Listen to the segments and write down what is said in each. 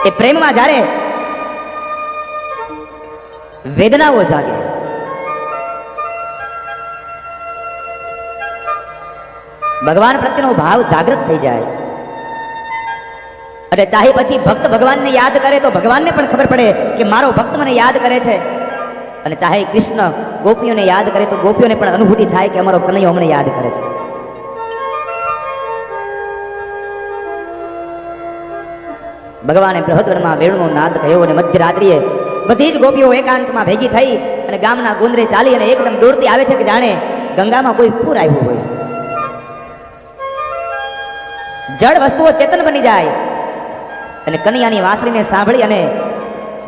એ પ્રેમમાં જ્યારે વેદનાઓ જાગે, ભગવાન પ્રત્યેનો ભાવ જાગૃત થઈ જાય, અને ચાહે પછી ભક્ત ભગવાનને યાદ કરે તો ભગવાનને પણ ખબર પડે કે મારો ભક્ત મને યાદ કરે છે, અને ચાહે કૃષ્ણ ગોપીઓને યાદ કરે તો ગોપીઓને પણ અનુભૂતિ થાય કે અમારો કનૈયો અમને યાદ કરે છે. ભગવાને બૃહદવનમાં વેણુનો નાદ કહ્યો અને મધ્યરાત્રિએ બધી જ ગોપીઓ એકાંતમાં ભેગી થઈ અને ગામના ગોંદરે ચાલી અને એકદમ દોડતી આવે છે કે જાણે ગંગામાં કોઈ પૂર આવ્યું હોય. જળ વસ્તુઓ ચેતન બની જાય અને કનૈયાની વાંસળીને સાંભળી અને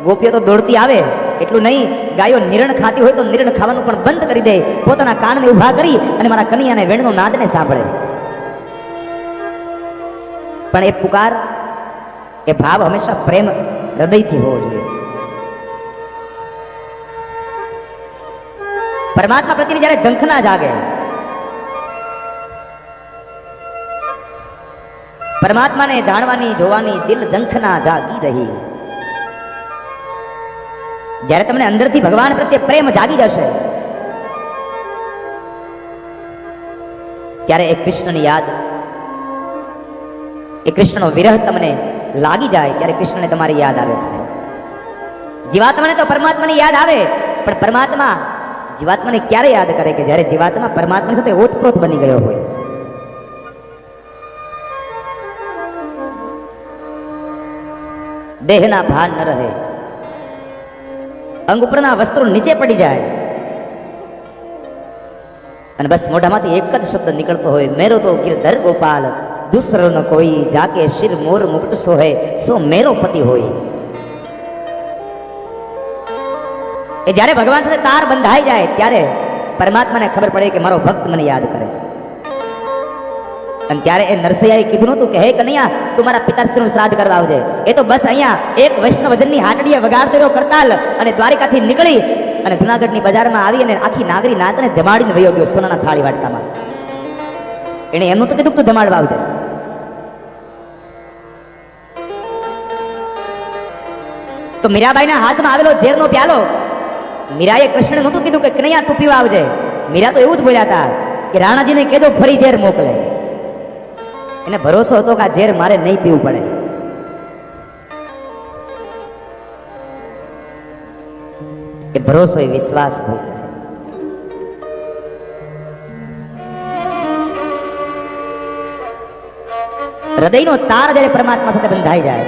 ગોપીઓ તો દોડતી આવે. એટલું નહીં, ગાયો નિરણ ખાતી હોય તો નિરણ ખાવાનું પણ બંધ કરી દે, પોતાના કાનને ઊભા કરી અને મારા કનૈયાને વેણનો નાદને સાંભળે. પણ એ પુકાર, એ ભાવ હંમેશા પ્રેમ હૃદયથી હોવો જોઈએ. પરમાત્મા પ્રત્યેની જ્યારે ઝંખના જાગે, પરમાત્માને જાણવાની જોવાની દિલ ઝંખના જાગી રહી. જ્યારે તમને અંદરથી ભગવાન પ્રત્યે પ્રેમ જાગી જશે ત્યારે એ કૃષ્ણની યાદ, એ કૃષ્ણનો વિરહ તમને લાગી જાય ત્યારે કૃષ્ણને તમારી યાદ આવે છે. જીવાત્માને તો પરમાત્માની યાદ આવે, પણ પરમાત્મા જીવાત્માને ક્યારે યાદ કરે કે જ્યારે જીવાત્મા પરમાત્મા સાથે ઓતપ્રોત બની ગયો હોય. દેહના ભાન ન રહે, અંગ ઉપરના વસ્ત્રો નીચે પડી જાય અને બસ મોઢામાંથી એક જ શબ્દ નીકળતો હોય, મેરો તો ગિરધર ગોપાલ દૂસરો ન કોઈ, જાકે શિર મોર મુકટ સોહે સો મેરો પતિ હોય. એ જ્યારે ભગવાન સાથે તાર બંધાઈ જાય ત્યારે પરમાત્માને ખબર પડે કે મારો ભક્ત મને યાદ કરે છે. અને ત્યારે એ નરસૈયાએ કીધું નતું કે હે કનૈયા તું મારા પિતાશ્રીનું શ્રાદ્ધ કરવા આવજે. એ તો બસ અહીંયા એક વૈષ્ણવજનની હાટડીએ વગાડતો રહ્યો કરતાલ અને દ્વારિકાથી નીકળી અને જુનાગઢની બજારમાં આવી અને આખી નાગરી નાતને જમાડીને વયો ગયો સોનાના થાળી વાટકામાં. એને એમનું તો કીધું તું જમાડવા આવજે. તો મીરાબાઈના હાથમાં આવેલો ઝેરનો પ્યાલો મીરાએ કૃષ્ણને નહોતું કીધું કે કનૈયા તું પીવા આવજે. મીરા તો એવું જ બોલ્યા હતા કે રાણાજીને કહેજો ફરી ઝેર મોકલે. એને ભરોસો હતો કે આ ઝેર મારે નહીં પીવું પડે. એ ભરોસો, એ વિશ્વાસ હોય છે. હૃદયનો તાર જ્યારે પરમાત્મા સાથે બંધાઈ જાય